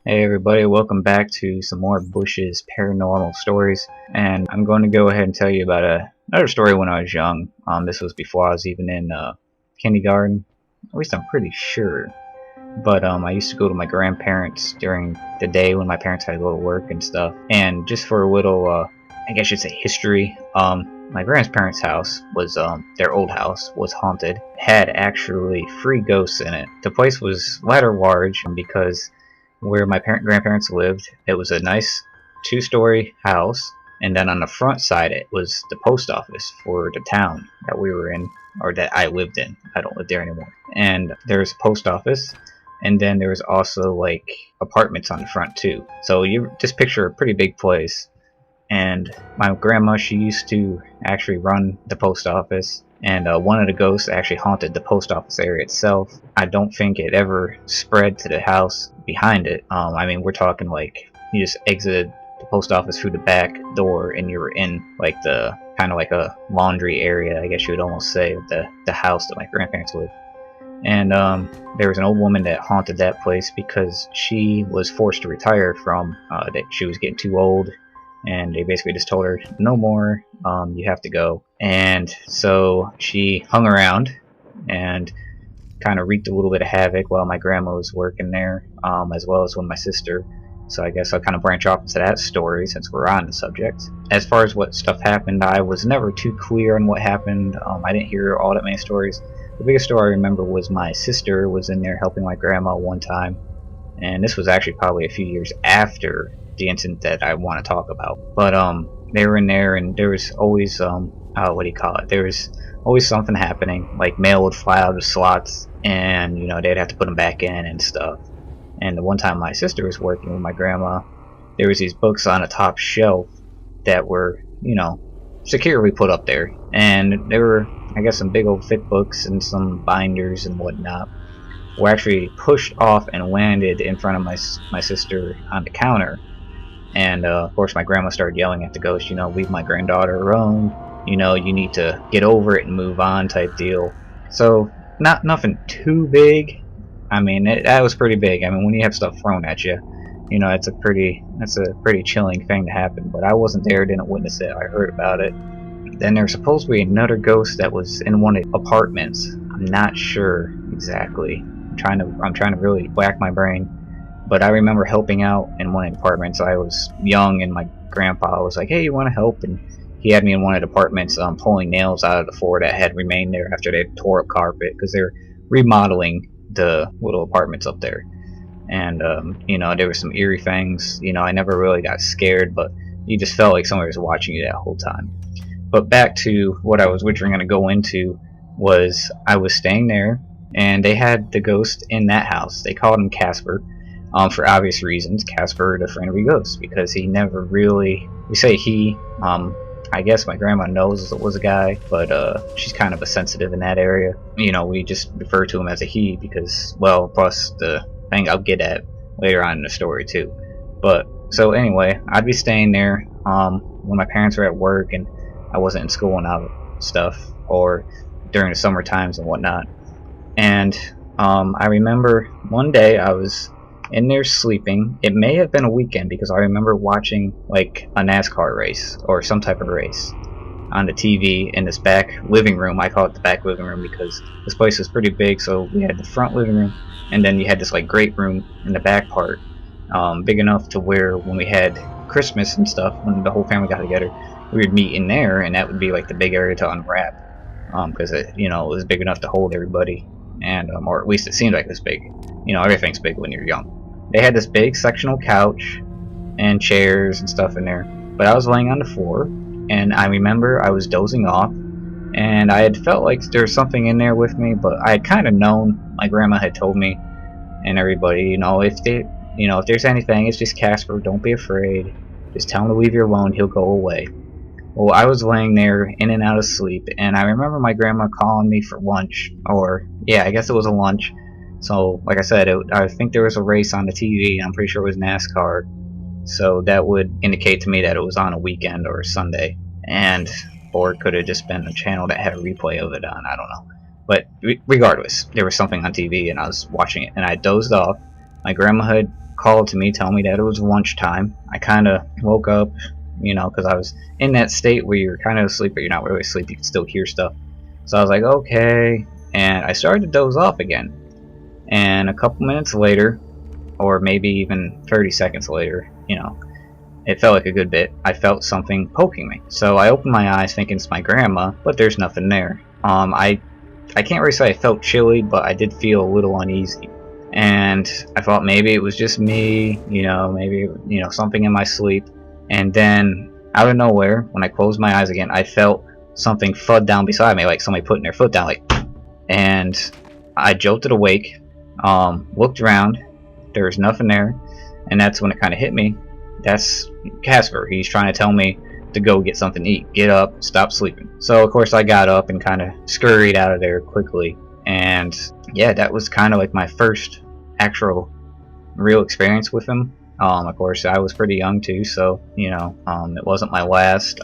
Hey everybody, welcome back to some more Bush's paranormal stories, and I'm going to go ahead and tell you about another story when I was young. This was before I was even in kindergarten, at least I'm pretty sure. But I used to go to my grandparents during the day when my parents had to go to work and stuff. And just for a little, I guess you'd say history, my grandparents' house was, their old house was haunted. It had actually 3 ghosts in it. The place was rather large because where my grandparents lived, it was a nice 2-story house, and then on the front side it was the post office for the town that we were in, or that I lived in. I don't live there anymore. And there's a post office, and then there was also like apartments on the front too. So you just picture a pretty big place. And my grandma, she used to actually run the post office, and one of the ghosts actually haunted the post office area itself. I don't think it ever spread to the house behind it. I mean, we're talking like you just exited the post office through the back door and you were in like the kind of like a laundry area, I guess you would almost say, of the house that my grandparents lived. And there was an old woman that haunted that place because she was forced to retire from that she was getting too old, and they basically just told her no more, you have to go. And so she hung around and kind of wreaked a little bit of havoc while my grandma was working there, as well as with my sister. So I guess I'll kind of branch off into that story since we're on the subject. As far as what stuff happened, I was never too clear on what happened. I didn't hear all that many stories. The biggest story I remember was my sister was in there helping my grandma one time, and this was actually probably a few years after the incident that I want to talk about. But they were in there, and there was always what do you call it? There was always something happening. Like mail would fly out of slots, and you know they'd have to put them back in and stuff. And the one time my sister was working with my grandma, there was these books on a top shelf that were, you know, securely put up there, and there were, I guess, some big old thick books and some binders and whatnot were actually pushed off and landed in front of my sister on the counter. And of course my grandma started yelling at the ghost, you know, leave my granddaughter alone, you know, you need to get over it and move on type deal. So nothing too big. I mean, that was pretty big. I mean, when you have stuff thrown at you, you know, that's a pretty chilling thing to happen. But I wasn't there, didn't witness it. I heard about it. Then there was supposed to be another ghost that was in one of the apartments. I'm not sure exactly. I'm trying to really whack my brain. But I remember helping out in one of the apartments. I was young, and my grandpa was like, "Hey, you want to help?" And he had me in one of the apartments, pulling nails out of the floor that had remained there after they tore up carpet, because they're remodeling the little apartments up there. And you know, there were some eerie things. You know, I never really got scared, but you just felt like somebody was watching you that whole time. But back to what I was originally going to go into was I was staying there, and they had the ghost in that house. They called him Casper, for obvious reasons. Casper, the friend of the ghost, because he never really. We say he. I guess my grandma knows it was a guy, but she's kind of a sensitive in that area. You know, we just refer to him as a he because, well, plus the thing I'll get at later on in the story too. But so anyway, I'd be staying there when my parents were at work and I wasn't in school and all stuff, or during the summer times and whatnot. And I remember one day I was in there sleeping. It may have been a weekend because I remember watching like a NASCAR race or some type of race on the TV in this back living room. I call it the back living room because this place was pretty big. So we had the front living room, and then you had this like great room in the back part, big enough to where when we had Christmas and stuff, when the whole family got together, we would meet in there, and that would be like the big area to unwrap, because it, you know, it was big enough to hold everybody, and or at least it seemed like it was big. You know, everything's big when you're young. They had this big sectional couch and chairs and stuff in there, but I was laying on the floor, and I remember I was dozing off, and I had felt like there was something in there with me, but I had kind of known. My grandma had told me, and everybody, you know, if there's anything, it's just Casper. Don't be afraid. Just tell him to leave you alone. He'll go away. Well, I was laying there in and out of sleep, and I remember my grandma calling me for lunch, or yeah, I guess it was a lunch. So, like I said, I think there was a race on the TV. I'm pretty sure it was NASCAR. So that would indicate to me that it was on a weekend or a Sunday. Or it could have just been a channel that had a replay of it on. I don't know. But regardless, there was something on TV, and I was watching it. And I dozed off. My grandma had called to me telling me that it was lunchtime. I kind of woke up, you know, because I was in that state where you're kind of asleep but you're not really asleep, you can still hear stuff. So I was like, okay, and I started to doze off again. And a couple minutes later, or maybe even 30 seconds later, you know, it felt like a good bit, I felt something poking me. So I opened my eyes thinking it's my grandma, but there's nothing there. I can't really say I felt chilly, but I did feel a little uneasy. And I thought maybe it was just me, you know, maybe, you know, something in my sleep. And then, out of nowhere, when I closed my eyes again, I felt something thud down beside me, like somebody putting their foot down, like, and I jolted awake, looked around, there was nothing there, and that's when it kind of hit me. That's Casper. He's trying to tell me to go get something to eat. Get up, stop sleeping. So of course I got up and kind of scurried out of there quickly. And yeah, that was kind of like my first actual real experience with him. Of course I was pretty young too, so you know, it wasn't my last.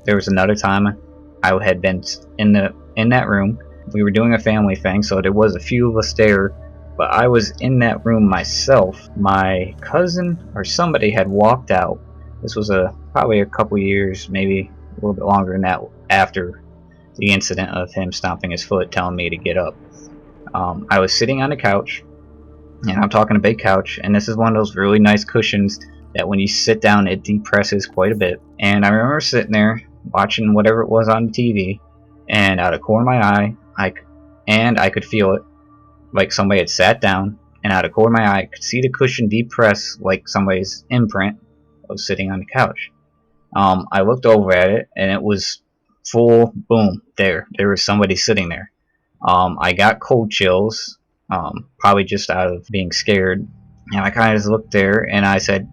There was another time I had been in that room. We were doing a family thing, so there was a few of us there. But I was in that room myself. My cousin or somebody had walked out. This was probably a couple years, maybe a little bit longer than that, after the incident of him stomping his foot, telling me to get up. I was sitting on the couch, and I'm talking a big couch, and this is one of those really nice cushions that when you sit down, it depresses quite a bit. And I remember sitting there watching whatever it was on the TV, and out of the corner of my eye, I could feel it. Like somebody had sat down, and out of the corner of my eye I could see the cushion depress like somebody's imprint was sitting on the couch. I looked over at it, and it was full boom, there was somebody sitting there. I got cold chills, probably just out of being scared, and I kind of just looked there and I said,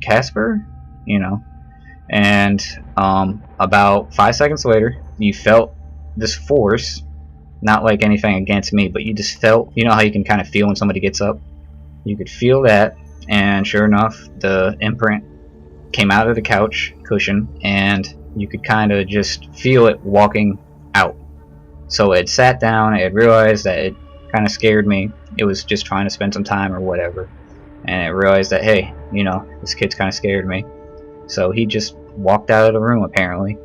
Casper, you know. And about 5 seconds later, you felt this force. Not like anything against me, but you just felt, you know how you can kind of feel when somebody gets up? You could feel that, and sure enough, the imprint came out of the couch cushion, and you could kind of just feel it walking out. So it sat down, it realized that it kind of scared me. It was just trying to spend some time or whatever, and it realized that, hey, you know, this kid's kind of scared me. So he just walked out of the room, apparently.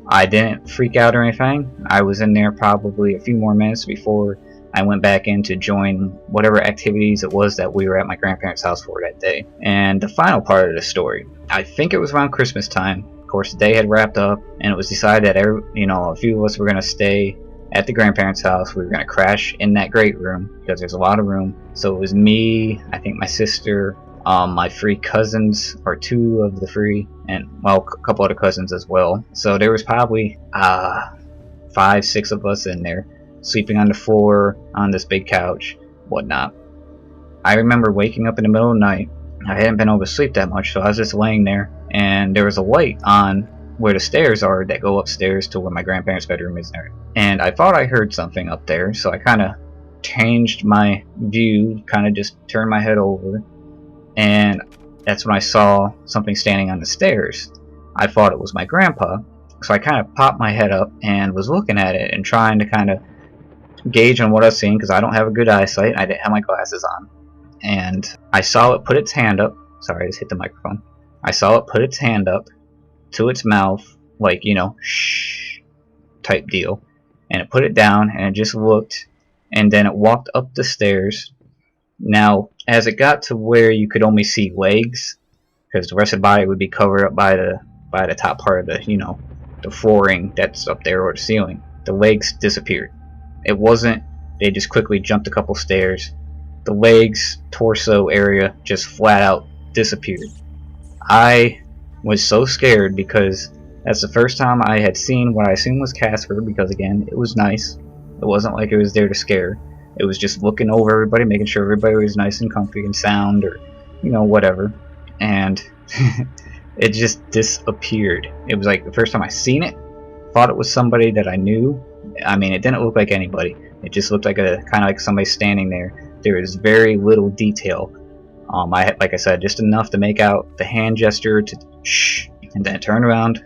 I didn't freak out or anything. I was in there probably a few more minutes before I went back in to join whatever activities it was that we were at my grandparents' house for that day. And the final part of the story, I think it was around Christmas time. Of course, the day had wrapped up, and it was decided that a few of us were going to stay at the grandparents' house. We were going to crash in that great room because there's a lot of room. So it was me, I think my sister, my three cousins, or two of the three, and well, a couple other cousins as well. So there was probably 5-6 of us in there, sleeping on the floor on this big couch, whatnot. I remember waking up in the middle of the night. I hadn't been able to sleep that much, so I was just laying there, and there was a light on where the stairs are that go upstairs to where my grandparents' bedroom is there. And I thought I heard something up there, so I kind of changed my view, kind of just turned my head over, and that's when I saw something standing on the stairs. I thought it was my grandpa, so I kind of popped my head up and was looking at it and trying to kind of gauge on what I was seeing, because I don't have a good eyesight. I didn't have my glasses on. And I saw it put its hand up. Sorry, I just hit the microphone. I saw it put its hand up to its mouth, like, you know, shh type deal. And it put it down, and it just looked, and then it walked up the stairs. Now, as it got to where you could only see legs, because the rest of the body would be covered up by the top part of the, you know, the flooring that's up there, or the ceiling, the legs disappeared. It wasn't, they just quickly jumped a couple stairs. The legs, torso area just flat out disappeared. I was so scared because that's the first time I had seen what I assumed was Casper, because again, it was nice. It wasn't like it was there to scare. It was just looking over everybody, making sure everybody was nice and comfy and sound, or, you know, whatever. And it just disappeared. It was like the first time I seen it, thought it was somebody that I knew. I mean, it didn't look like anybody. It just looked like kind of like somebody standing there. There was very little detail. Like I said, just enough to make out the hand gesture to shh, and then turned around,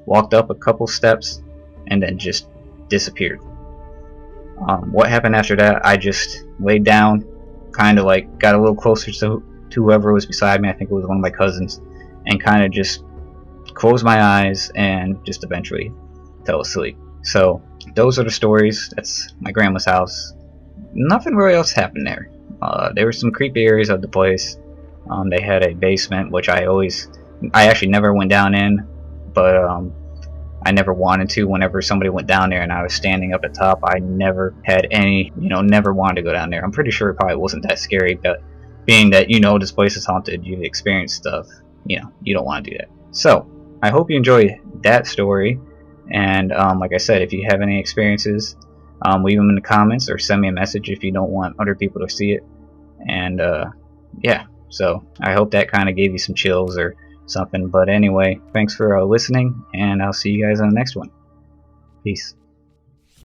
walked up a couple steps, and then just disappeared. What happened after that, I just laid down, kind of like got a little closer to whoever was beside me. I think it was one of my cousins, and kind of just closed my eyes and just eventually fell asleep. So those are the stories. That's my grandma's house. Nothing really else happened there. There were some creepy areas of the place. They had a basement, which I actually never went down in, but I never wanted to. Whenever somebody went down there and I was standing up at top, I never had any, never wanted to go down there. I'm pretty sure it probably wasn't that scary, but being that this place is haunted, you've experienced stuff, you don't want to do that. So I hope you enjoy that story, and like I said, if you have any experiences, leave them in the comments or send me a message if you don't want other people to see it. And yeah, so I hope that kind of gave you some chills or something. But anyway, thanks for listening, and I'll see you guys on the next one. Peace.